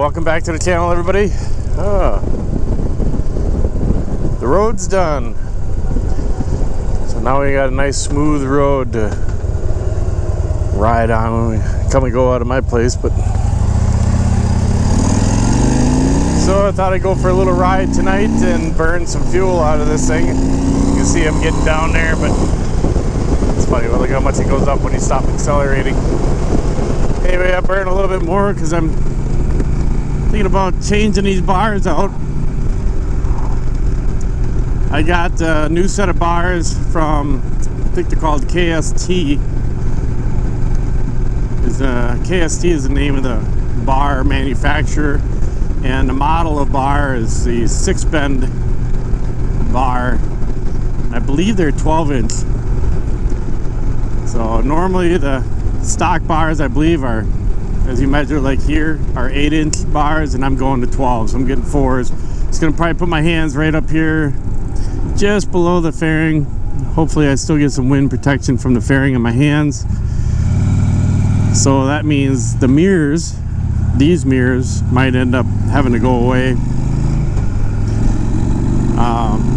welcome back to the channel, everybody. The road's done, so now we got a nice smooth road to ride on when we come and go out of my place. But so I thought I'd go for a little ride tonight and burn some fuel out of this thing. You can see I'm getting down there, but it's funny, well, look how much it goes up when you stop accelerating. Anyway, I burned a little bit more because I'm thinking about changing these bars out. I got a new set of bars from, I think they're called KST. KST is the name of the bar manufacturer, and the model of bar is the 6-bend bar. I believe they're 12-inch. So normally the stock bars, I believe, are, as you measure like here, are 8-inch bars, and I'm going to 12, so I'm getting 4s. It's gonna probably put my hands right up here just below the fairing. Hopefully I still get some wind protection from the fairing in my hands. So that means the mirrors, these mirrors, might end up having to go away,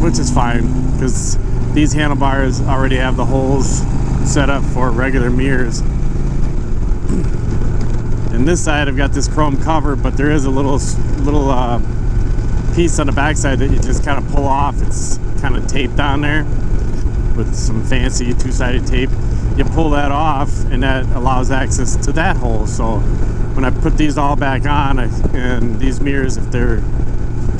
which is fine because these handlebars already have the holes set up for regular mirrors. And this side I've got this chrome cover, but there is a little piece on the backside that you just kind of pull off. It's kind of taped on there with some fancy two-sided tape. You pull that off and that allows access to that hole. So when I put these all back on, and these mirrors, if they're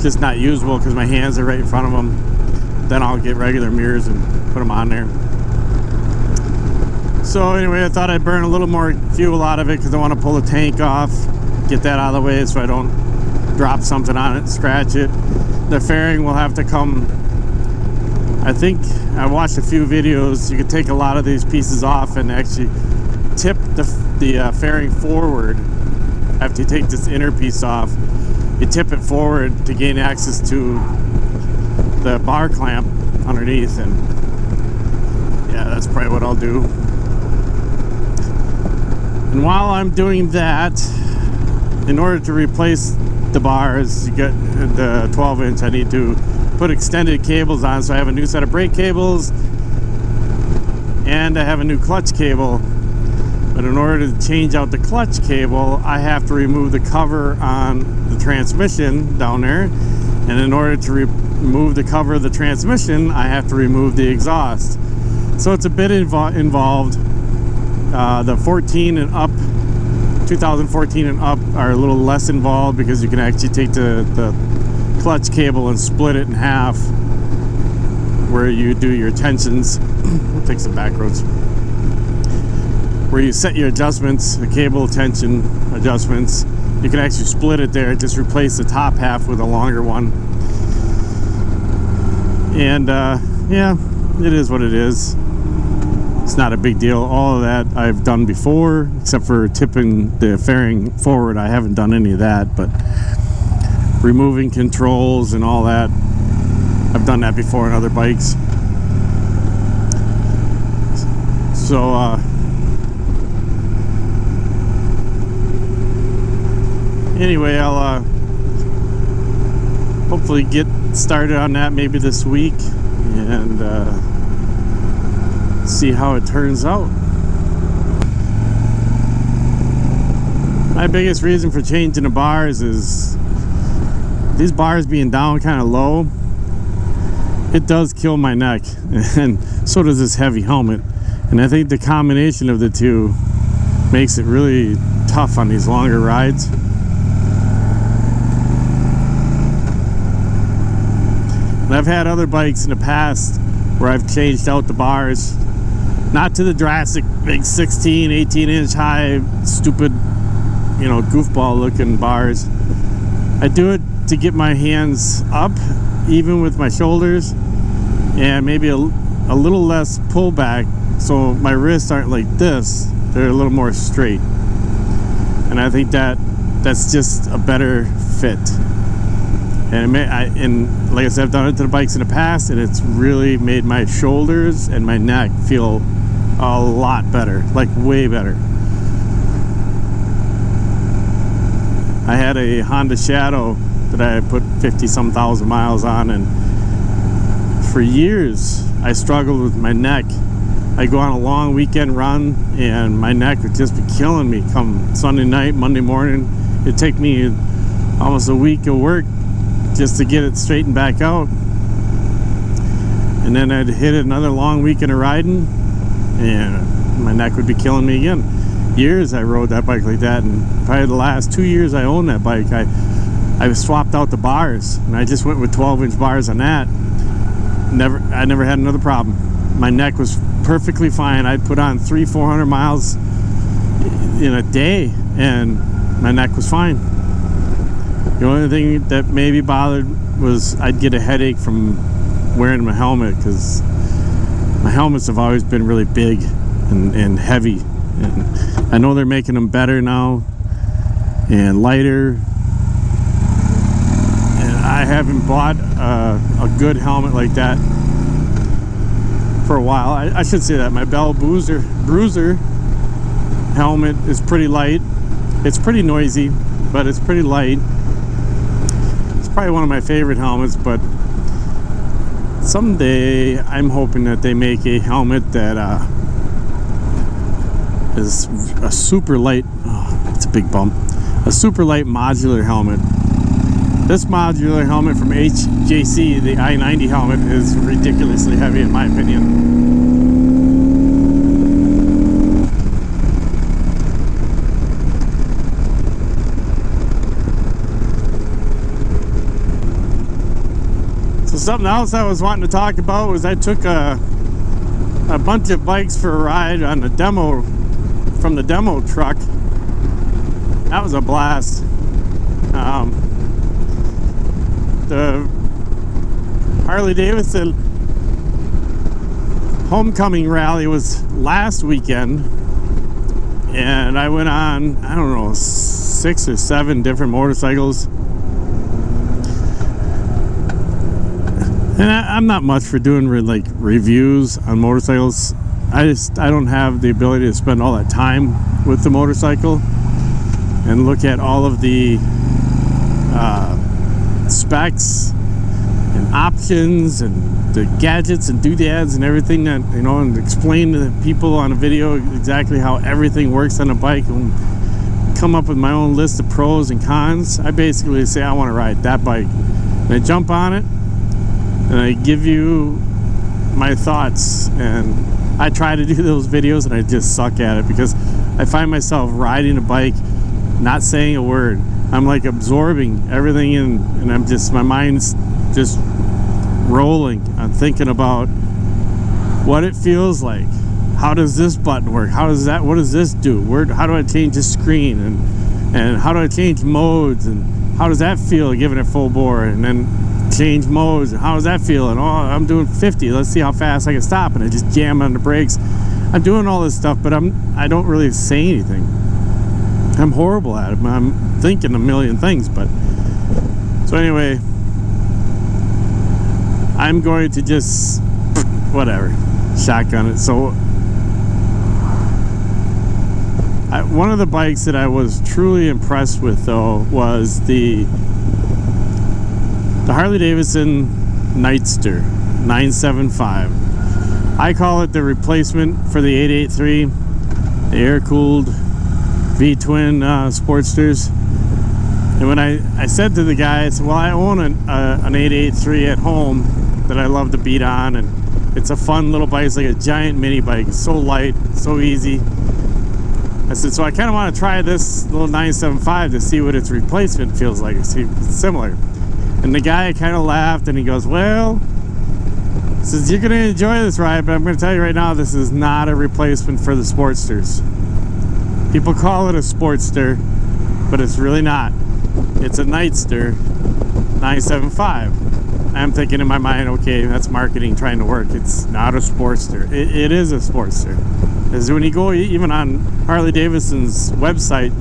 just not usable because my hands are right in front of them, then I'll get regular mirrors and put them on there. So anyway, I thought I'd burn a little more fuel out of it because I want to pull the tank off, get that out of the way so I don't drop something on it, scratch it. The fairing will have to come, I think I watched a few videos, you could take a lot of these pieces off and actually tip the fairing forward. After you take this inner piece off, you tip it forward to gain access to the bar clamp underneath, and yeah, that's probably what I'll do. And while I'm doing that, in order to replace the bars, you get the 12-inch, I need to put extended cables on. So I have a new set of brake cables and I have a new clutch cable. But in order to change out the clutch cable, I have to remove the cover on the transmission down there. And in order to remove the cover of the transmission, I have to remove the exhaust. So it's a bit involved. The 14 and up, 2014 and up are a little less involved because you can actually take the clutch cable and split it in half where you do your tensions. We'll take some back roads. Where you set your adjustments, the cable tension adjustments, you can actually split it there, just replace the top half with a longer one. And yeah, it is what it is. It's not a big deal. All of that I've done before, except for tipping the fairing forward. I haven't done any of that, but removing controls and all that, I've done that before on other bikes. So anyway, I'll hopefully get started on that maybe this week and see how it turns out. My biggest reason for changing the bars is these bars being down kind of low, it does kill my neck, and so does this heavy helmet. And I think the combination of the two makes it really tough on these longer rides. And I've had other bikes in the past where I've changed out the bars, not to the drastic big 16, 18-inch high, stupid, you know, goofball looking bars. I do it to get my hands up, even with my shoulders, and maybe a little less pullback, so my wrists aren't like this, they're a little more straight. And I think that's just a better fit. And like I said, I've done it to the bikes in the past, and it's really made my shoulders and my neck feel a lot better, like way better. I had a Honda Shadow that I had put 50-some thousand miles on, and for years I struggled with my neck. I'd go on a long weekend run and my neck would just be killing me come Sunday night, Monday morning. It'd take me almost a week of work just to get it straightened back out. And then I'd hit another long weekend of riding and my neck would be killing me again. Years I rode that bike like that, and probably the last 2 years I owned that bike, I swapped out the bars and I just went with 12-inch bars on that. I never had another problem. My neck was perfectly fine. I'd put on 300-400 miles in a day and my neck was fine. The only thing that maybe bothered was I'd get a headache from wearing my helmet, because my helmets have always been really big and heavy, and I know they're making them better now and lighter, and I haven't bought a good helmet like that for a while. I should say that my Bell Bruiser helmet is pretty light. It's pretty noisy, but it's pretty light. It's probably one of my favorite helmets, but someday I'm hoping that they make a helmet that is a super light, it's a big bump, a super light modular helmet. This modular helmet from HJC, the I-90 helmet, is ridiculously heavy in my opinion. So something else I was wanting to talk about was I took a bunch of bikes for a ride on the demo, from the demo truck. That was a blast. The Harley Davidson homecoming rally was last weekend, and I went on, I don't know, 6 or 7 different motorcycles. And I'm not much for doing like reviews on motorcycles. I don't have the ability to spend all that time with the motorcycle and look at all of the specs and options and the gadgets and doodads and everything that, you know, and explain to the people on a video exactly how everything works on a bike and come up with my own list of pros and cons. I basically say I want to ride that bike, and I jump on it and I give you my thoughts, and I try to do those videos and I just suck at it because I find myself riding a bike not saying a word. I'm like absorbing everything in, and I'm just, my mind's just rolling. I'm thinking about what it feels like. How does this button work? How does that, what does this do? How do I change the screen? And how do I change modes? And how does that feel giving it full bore? And then change modes, and how does that feel? And oh, I'm doing 50, let's see how fast I can stop, and I just jam on the brakes. I'm doing all this stuff, but I don't really say anything. I'm horrible at it. I'm thinking a million things. But so anyway, I'm going to just whatever, shotgun it. So one of the bikes that I was truly impressed with, though, was the Harley Davidson Nightster 975. I call it the replacement for the 883, the air-cooled V-twin Sportsters. And when I said to the guy, I said, well, I own an 883 at home that I love to beat on, and it's a fun little bike. It's like a giant mini bike. It's so light, so easy. I said, so I kind of want to try this little 975 to see what its replacement feels like, see if it's similar. And the guy kind of laughed and he goes, well, says, you're going to enjoy this ride, but I'm going to tell you right now, this is not a replacement for the Sportsters. People call it a Sportster, but it's really not. It's a Nightster 975. I'm thinking in my mind, okay, that's marketing trying to work. It's not a Sportster. It is a Sportster. Because when you go even on Harley Davidson's website,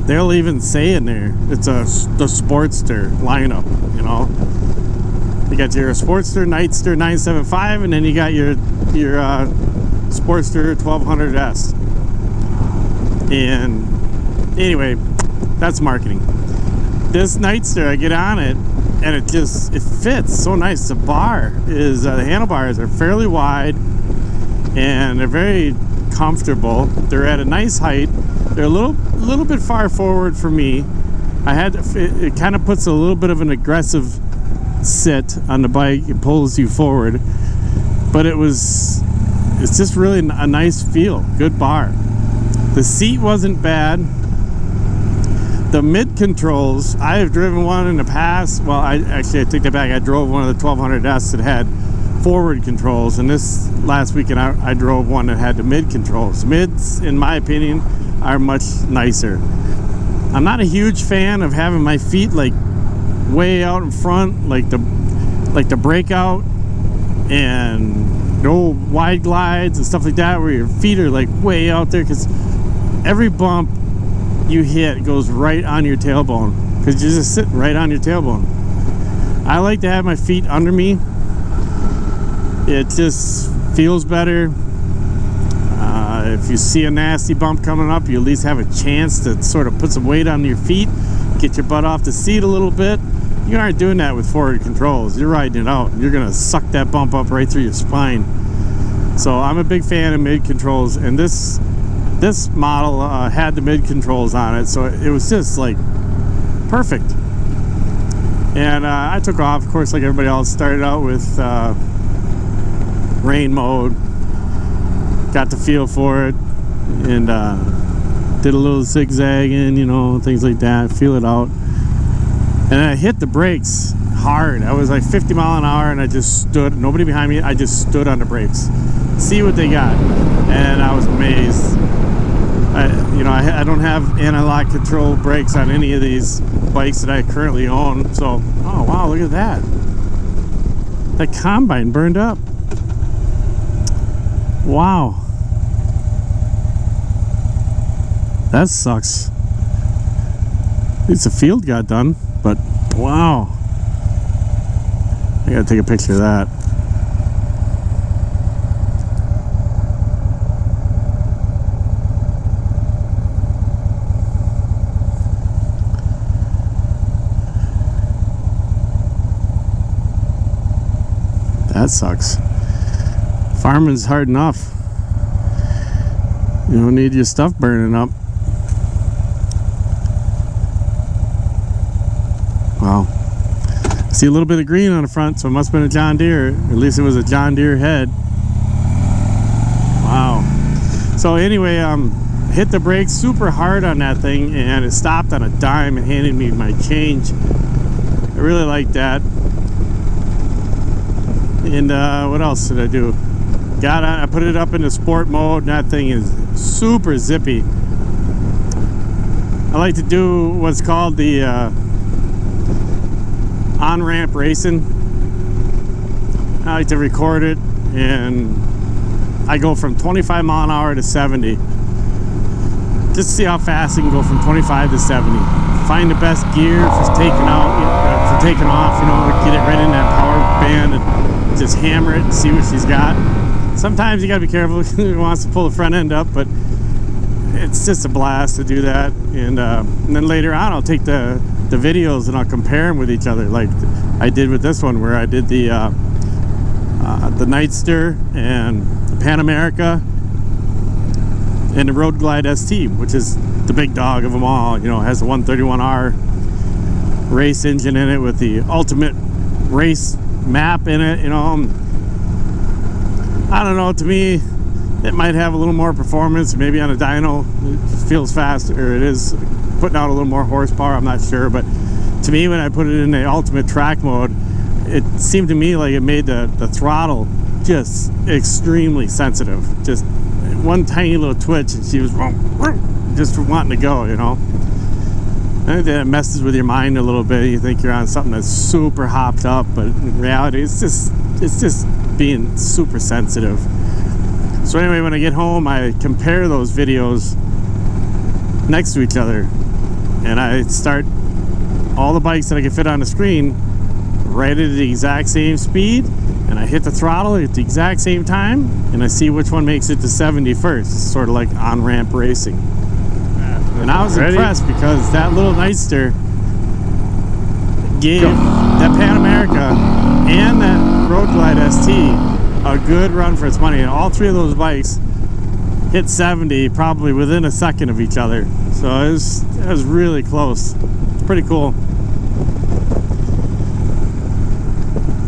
they'll even say in there, it's the Sportster lineup, you know. You got your Sportster, Nightster 975, and then you got your Sportster 1200S. And anyway, That's marketing. This Nightster, I get on it, and it fits so nice. The bar is, the handlebars are fairly wide, and they're very comfortable. They're at a nice height. They're a little bit far forward for me. It kind of puts a little bit of an aggressive sit on the bike. It pulls you forward, but it's just really a nice feel. Good bar. The seat wasn't bad. The mid controls, I have driven one in the past. Well, I take that back. I drove one of the 1200S that had forward controls, and this last weekend I drove one that had the mid controls. Mids, in my opinion, are much nicer. I'm not a huge fan of having my feet like way out in front, like the breakout and no wide glides and stuff like that, where your feet are like way out there, because every bump you hit goes right on your tailbone, because you're just sitting right on your tailbone. I like to have my feet under me. It just feels better. If you see a nasty bump coming up, you at least have a chance to sort of put some weight on your feet, get your butt off the seat a little bit. You aren't doing that with forward controls. You're riding it out. You're gonna suck that bump up right through your spine. So I'm a big fan of mid controls, and this model had the mid controls on it, so it was just like perfect. And I took off, of course, like everybody else. Started out with rain mode, got the feel for it, and did a little zigzagging, you know, things like that, feel it out. And I hit the brakes hard. I was like 50 mile an hour, and I just stood, nobody behind me, I just stood on the brakes, see what they got. And I was amazed. I don't have anti-lock control brakes on any of these bikes that I currently own. So, oh wow, look at that. That combine burned up. Wow. That sucks. At least the field got done, but wow. I gotta take a picture of that. That sucks. Farming's hard enough. You don't need your stuff burning up. Wow. See a little bit of green on the front, so it must have been a John Deere. At least it was a John Deere head. Wow. So anyway, hit the brakes super hard on that thing, and it stopped on a dime and handed me my change. I really like that. And what else did I do? Got on, I put it up into sport mode, and that thing is super zippy. I like to do what's called the on-ramp racing. I like to record it, and I go from 25 mile an hour to 70. Just to see how fast I can go from 25 to 70. Find the best gear for taking off, you know, get it right in that power band and just hammer it and see what she's got. Sometimes you gotta be careful. He wants to pull the front end up, but it's just a blast to do that. And then later on, I'll take the videos and I'll compare them with each other, like I did with this one, where I did the Nightster and the Pan America and the Road Glide ST, which is the big dog of them all. You know, it has the 131R race engine in it with the ultimate race map in it. You know, I don't know, to me it might have a little more performance. Maybe on a dyno it feels faster, it is putting out a little more horsepower, I'm not sure. But to me, when I put it in the ultimate track mode, it seemed to me like it made the throttle just extremely sensitive. Just one tiny little twitch and she was just wanting to go, you know. And it messes with your mind a little bit. You think you're on something that's super hopped up, but in reality it's just being super sensitive. So anyway, when I get home, I compare those videos next to each other, and I start all the bikes that I can fit on the screen right at the exact same speed, and I hit the throttle at the exact same time, and I see which one makes it to 70 first. It's sort of like on-ramp racing. And I was impressed because that little Nightster gave that Pan America and that Road Glide ST a good run for its money. And all three of those bikes hit 70 probably within a second of each other. So it was really close. It's pretty cool.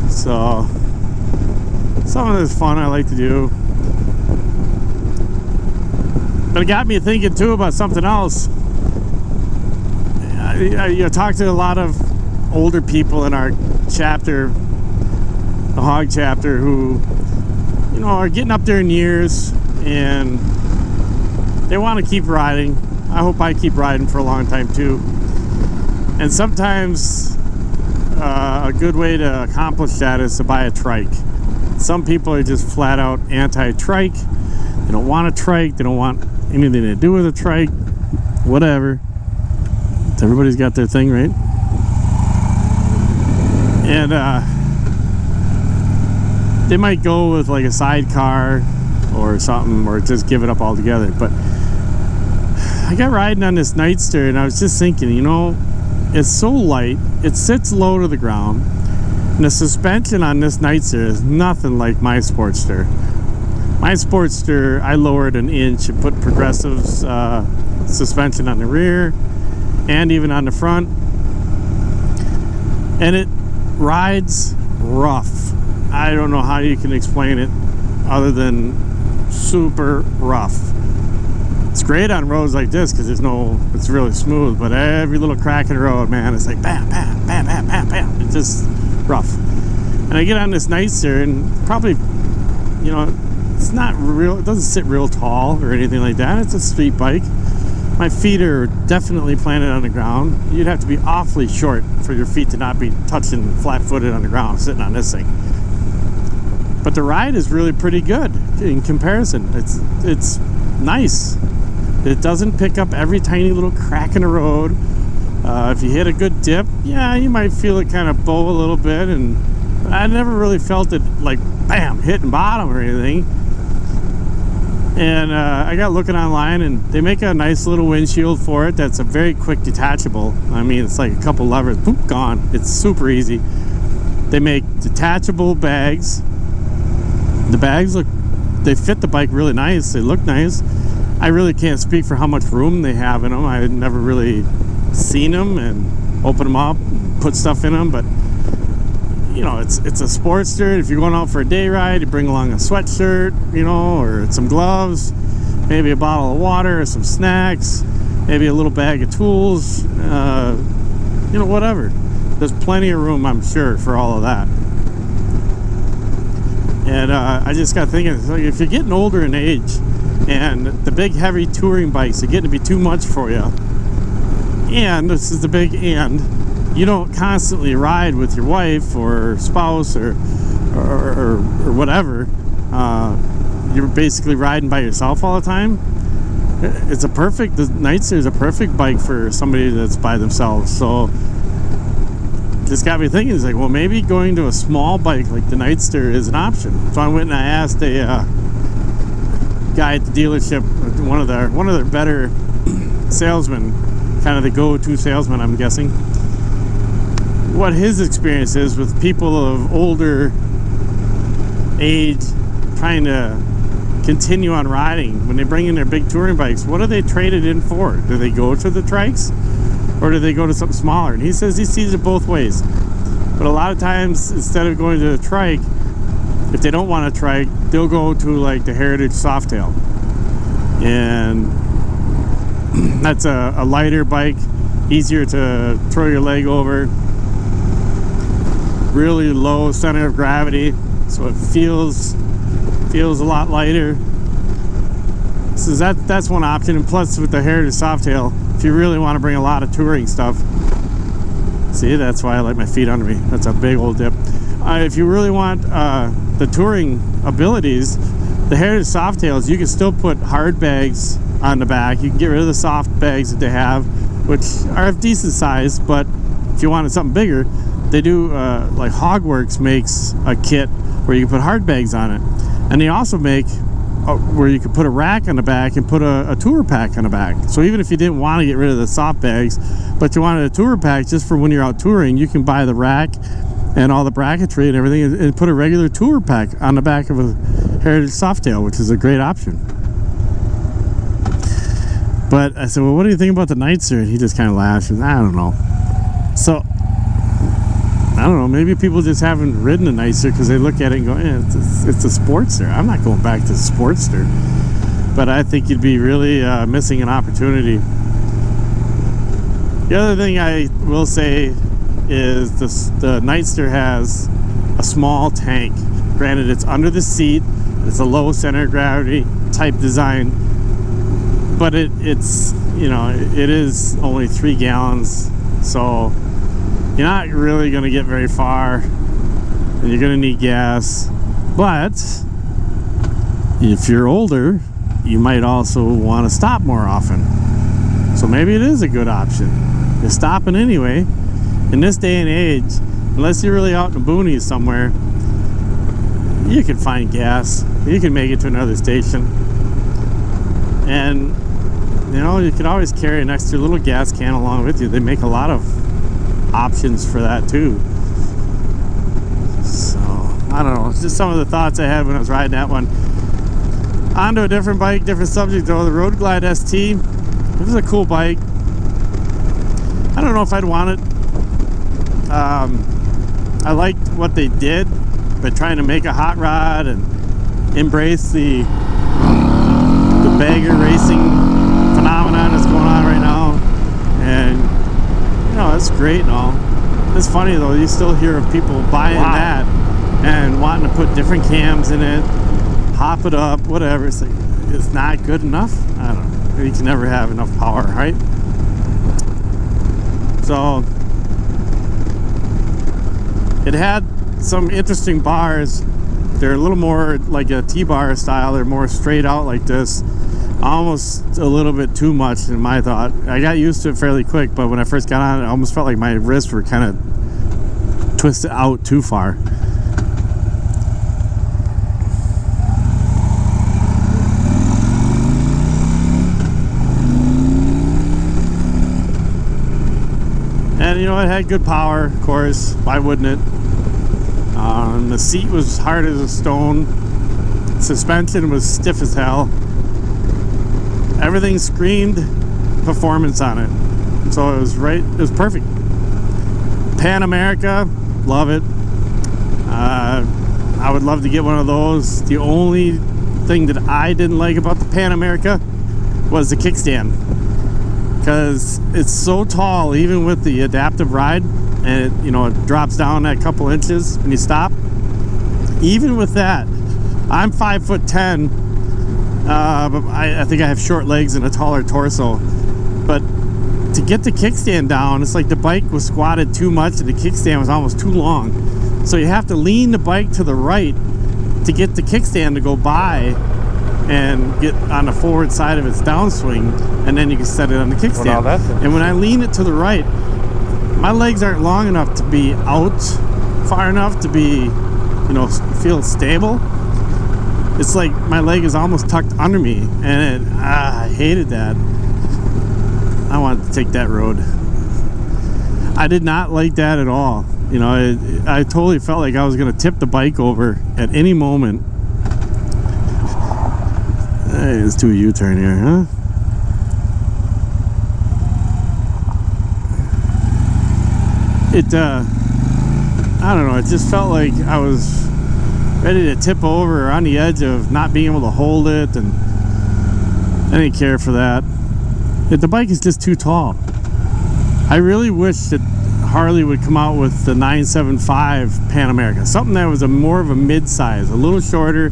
So some of this fun I like to do. But it got me thinking too about something else. I talked to a lot of older people in our chapter, the hog chapter, who, you know, are getting up there in years and they want to keep riding. I hope I keep riding for a long time too. And sometimes a good way to accomplish that is to buy a trike. Some people are just flat out anti-trike. They don't want a trike. They don't want anything to do with a trike. Whatever. Everybody's got their thing, right? And they might go with like a sidecar or something, or just give it up altogether. But I got riding on this Nightster and I was just thinking, you know, it's so light, it sits low to the ground, and the suspension on this Nightster is nothing like my Sportster. My Sportster, I lowered an inch and put progressive suspension on the rear and even on the front, and it rides rough. I don't know how you can explain it other than super rough. It's great on roads like this because it's really smooth, but every little crack in the road, man, it's like bam, bam, bam, bam, bam, bam. It's just rough. And I get on this Nightster and probably, you know, it's not real, it doesn't sit real tall or anything like that. It's a street bike. My feet are definitely planted on the ground. You'd have to be awfully short for your feet to not be touching flat-footed on the ground sitting on this thing. But the ride is really pretty good in comparison. It's nice. It doesn't pick up every tiny little crack in the road. If you hit a good dip, yeah, you might feel it kind of bow a little bit, and I never really felt it like bam, hitting bottom or anything. And I got looking online, and they make a nice little windshield for it that's a very quick detachable. I mean, it's like a couple levers, boop, gone. It's super easy. They make detachable bags. The bags they fit the bike really nice. They look nice. I really can't speak for how much room they have in them. I had never really seen them and open them up, put stuff in them, but you know, it's a Sportster. If you're going out for a day ride, you bring along a sweatshirt, you know, or some gloves, maybe a bottle of water, or some snacks, maybe a little bag of tools, you know, whatever. There's plenty of room, I'm sure, for all of that. And I just got thinking, if you're getting older in age and the big heavy touring bikes are getting to be too much for you, and this is the big and, you don't constantly ride with your wife or spouse or whatever, you're basically riding by yourself all the time, the Nightster is a perfect bike for somebody that's by themselves. So this got me thinking, it's like, well, maybe going to a small bike like the Nightster is an option. So I went and I asked a guy at the dealership, one of their better salesmen, kind of the go-to salesman, I'm guessing, what his experience is with people of older age trying to continue on riding. When they bring in their big touring bikes, what do they trade it in for? Do they go to the trikes, or do they go to something smaller? And he says he sees it both ways. But a lot of times, instead of going to the trike, if they don't want a trike, they'll go to like the Heritage Softail. And that's a lighter bike, easier to throw your leg over, really low center of gravity, so it feels a lot lighter. So that's one option. And plus, with the Heritage Softail, if you really want to bring a lot of touring stuff, see, that's why I like my feet under me. That's a big old dip. If you really want the touring abilities, the Heritage Softails, you can still put hard bags on the back. You can get rid of the soft bags that they have, which are of decent size, but if you wanted something bigger, they do, like Hogworks makes a kit where you can put hard bags on it. And they also make where you could put a rack on the back and put a tour pack on the back. So even if you didn't want to get rid of the soft bags, but you wanted a tour pack just for when you're out touring, you can buy the rack and all the bracketry and everything and put a regular tour pack on the back of a Heritage Softail, which is a great option. But I said, well, what do you think about the Nightster? And he just kind of laughed. And I don't know. So I don't know, maybe people just haven't ridden a Nightster because they look at it and go, it's a Sportster. I'm not going back to the Sportster. But I think you'd be really missing an opportunity. The other thing I will say is the Nightster has a small tank. Granted, it's under the seat. It's a low center of gravity type design. But it's, you know, it is only 3 gallons. So you're not really going to get very far, and you're going to need gas. But if you're older, you might also want to stop more often. So maybe it is a good option. You're stopping anyway. In this day and age, unless you're really out in the boonies somewhere, you can find gas. You can make it to another station. And, you know, you can always carry an extra little gas can along with you. They make a lot of options for that too. So I don't know, it's just some of the thoughts I had when I was riding that one. On to a different bike, different subject though. The Road Glide ST, this is a cool bike. I don't know if I'd want it. I liked what they did by trying to make a hot rod and embrace the bagger racing phenomenon that's going on right now. And you know, it's great and all. It's funny though, you still hear of people buying that and wanting to put different cams in it, hop it up, whatever. It's like, it's not good enough. I don't know. You can never have enough power, right? So it had some interesting bars. They're a little more like a T-bar style. They're more straight out like this. Almost a little bit too much in my thought. I got used to it fairly quick, but when I first got on it, I almost felt like my wrists were kind of twisted out too far. And you know, it had good power, of course. Why wouldn't it? The seat was hard as a stone. Suspension was stiff as hell. Everything screamed performance on it. So it was right, it was perfect. Pan America, love it. I would love to get one of those. The only thing that I didn't like about the Pan America was the kickstand. Because it's so tall, even with the adaptive ride, and it, you know, it drops down that couple inches when you stop. Even with that, I'm 5'10". But I think I have short legs and a taller torso. But to get the kickstand down, it's like the bike was squatted too much and the kickstand was almost too long. So you have to lean the bike to the right to get the kickstand to go by and get on the forward side of its downswing, and then you can set it on the kickstand. Well, and when I lean it to the right, my legs aren't long enough to be out far enough to be, you know, feel stable. It's like my leg is almost tucked under me, and I hated that. I wanted to take that road. I did not like that at all. You know, I totally felt like I was going to tip the bike over at any moment. Hey, let's do a U-turn here, huh? I don't know, it just felt like I was ready to tip over or on the edge of not being able to hold it, and I didn't care for that. The bike is just too tall. I really wish that Harley would come out with the 975 Pan America, something that was more of a mid-size, a little shorter,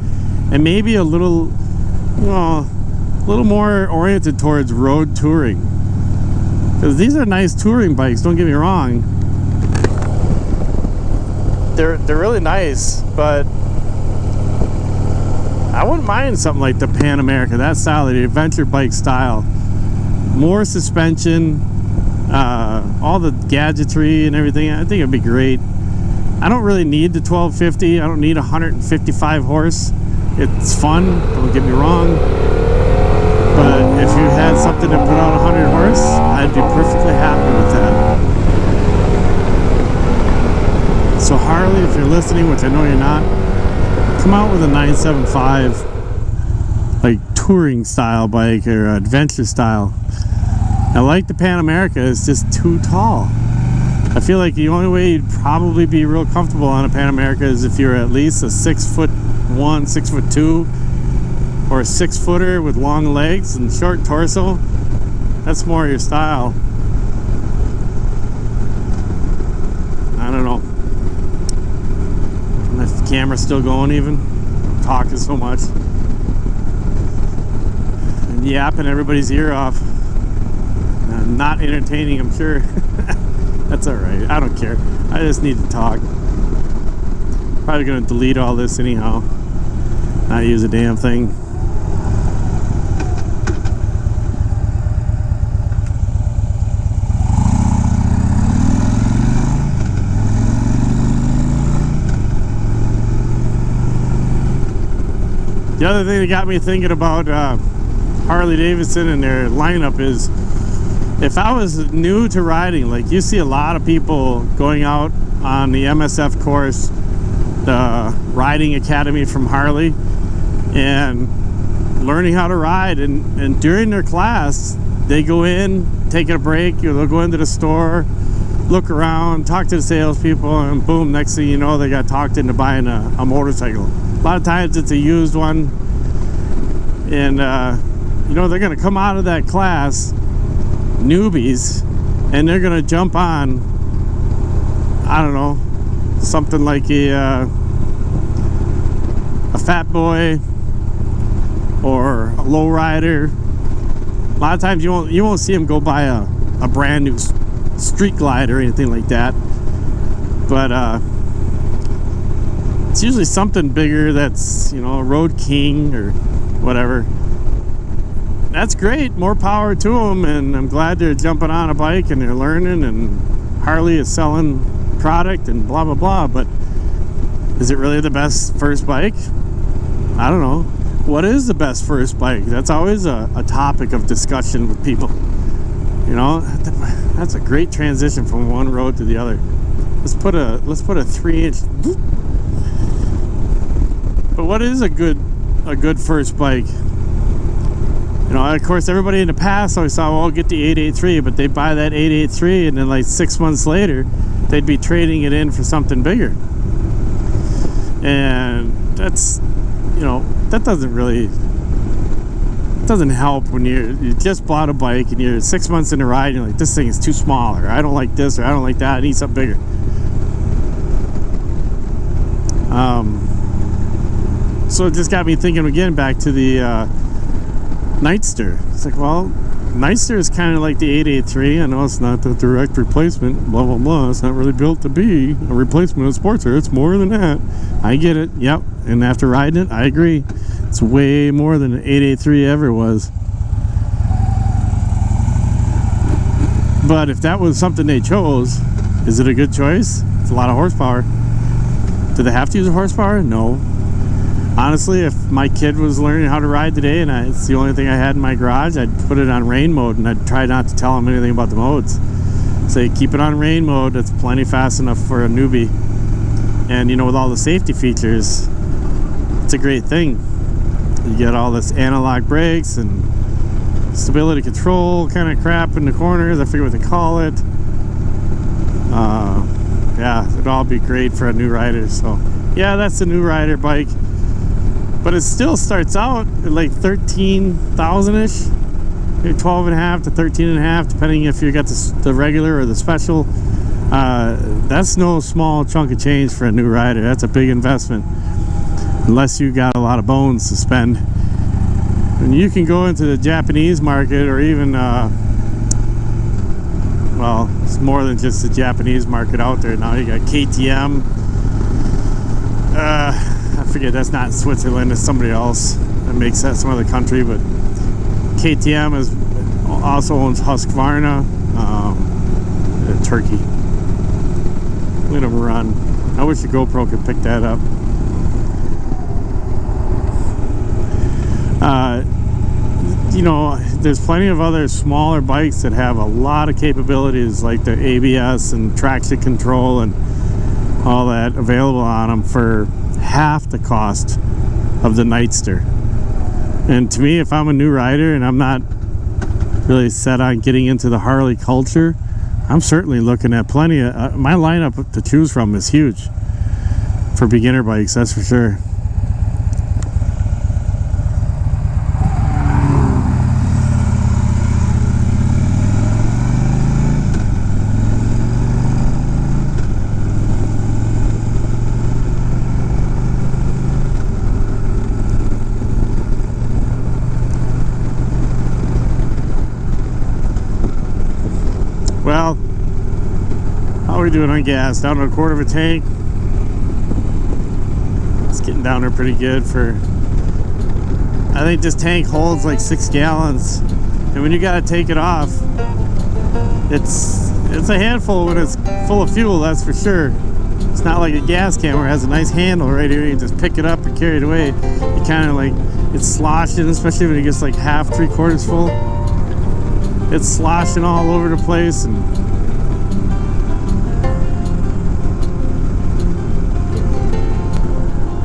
and maybe a little, well, a little more oriented towards road touring. Because these are nice touring bikes, don't get me wrong. They're really nice, but I wouldn't mind something like the Pan America, that style, the adventure bike style. More suspension, all the gadgetry and everything. I think it'd be great. I don't really need the 1250. I don't need 155 horse. It's fun, don't get me wrong, but if you had something to put out 100 horse, I'd be perfectly happy with that. So Harley, if you're listening, which I know you're not, come out with a 975 like touring style bike or adventure style. I like the Pan America, it's just too tall. I feel like the only way you'd probably be real comfortable on a Pan America is if you're at least a 6'1", 6'2", or a 6-footer with long legs and short torso. That's more your style. I don't know. My camera's still going even. I'm talking so much. And yapping everybody's ear off. Not entertaining, I'm sure. That's alright. I don't care. I just need to talk. Probably gonna delete all this anyhow. Not use a damn thing. The other thing that got me thinking about Harley Davidson and their lineup is, if I was new to riding, like you see a lot of people going out on the MSF course, the riding academy from Harley, and learning how to ride, and during their class they go in, taking a break, they'll go into the store, look around, talk to the salespeople, and boom, next thing you know, they got talked into buying a motorcycle. A lot of times it's a used one, and you know, they're gonna come out of that class newbies, and they're gonna jump on, I don't know, something like a Fat Boy or a lowrider. A lot of times you won't see them go buy a brand new Street Glide or anything like that, but it's usually something bigger that's, you know, a Road King or whatever. That's great, more power to them, and I'm glad they're jumping on a bike and they're learning, and Harley is selling product and blah blah blah. But is it really the best first bike? I don't know. What is the best first bike? That's always a topic of discussion with people. You know, that's a great transition from one road to the other. Let's put a 3-inch. But what is a good first bike? You know, of course, everybody in the past always thought, well, I'll get the 883, but they buy that 883, and then like 6 months later, they'd be trading it in for something bigger. And that's, you know, that doesn't help when you just bought a bike and you're 6 months into ride, and you're like, this thing is too small, or I don't like this, or I don't like that, I need something bigger. So it just got me thinking again back to the Nightster. It's like, well, Nightster is kind of like the 883. I know it's not the direct replacement, blah blah blah. It's not really built to be a replacement of Sportster. It's more than that. I get it. Yep. And after riding it, I agree. It's way more than an 883 ever was. But if that was something they chose, is it a good choice? It's a lot of horsepower. Do they have to use a horsepower? No. Honestly, if my kid was learning how to ride today and it's the only thing I had in my garage, I'd put it on rain mode, and I'd try not to tell him anything about the modes. Say, keep it on rain mode. That's plenty fast enough for a newbie. And you know, with all the safety features, it's a great thing. You get all this analog brakes and stability control kind of crap in the corners. I forget what they call it. Yeah, it'd all be great for a new rider. So yeah, that's a new rider bike. But it still starts out at like 13,000-ish, maybe 12.5 to 13.5, depending if you got the regular or the special. That's no small chunk of change for a new rider. That's a big investment, unless you got a lot of bones to spend. And you can go into the Japanese market, or even, well, it's more than just the Japanese market out there now. You got KTM. I forget, that's not Switzerland, it's somebody else that makes that, some other country, but KTM also owns Husqvarna, Turkey. Let them run. I wish the GoPro could pick that up. You know, there's plenty of other smaller bikes that have a lot of capabilities, like the ABS and traction control and all that available on them for half the cost of the Nightster. And to me, if I'm a new rider and I'm not really set on getting into the Harley culture, I'm certainly looking at plenty of my lineup to choose from is huge for beginner bikes, that's for sure. Well, how are we doing on gas? Down to a quarter of a tank. It's getting down there pretty good for, I think this tank holds like 6 gallons. And when you gotta take it off, it's a handful when it's full of fuel, that's for sure. It's not like a gas can where it has a nice handle right here. You can just pick it up and carry it away. You kind of like, it's sloshing, especially when it gets like half, 3/4 full. It's sloshing all over the place. And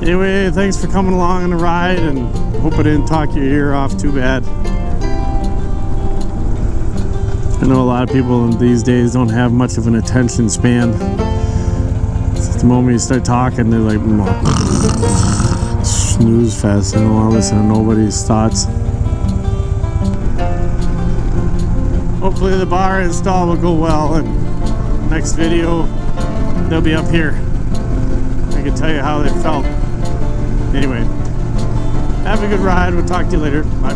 anyway, thanks for coming along on the ride, and hope I didn't talk your ear off too bad. I know a lot of people these days don't have much of an attention span. The moment you start talking, they're like, snooze fest. I don't want to listen to nobody's thoughts. Hopefully the bar install will go well, and next video they'll be up here. I can tell you how they felt. Anyway, have a good ride. We'll talk to you later. Bye.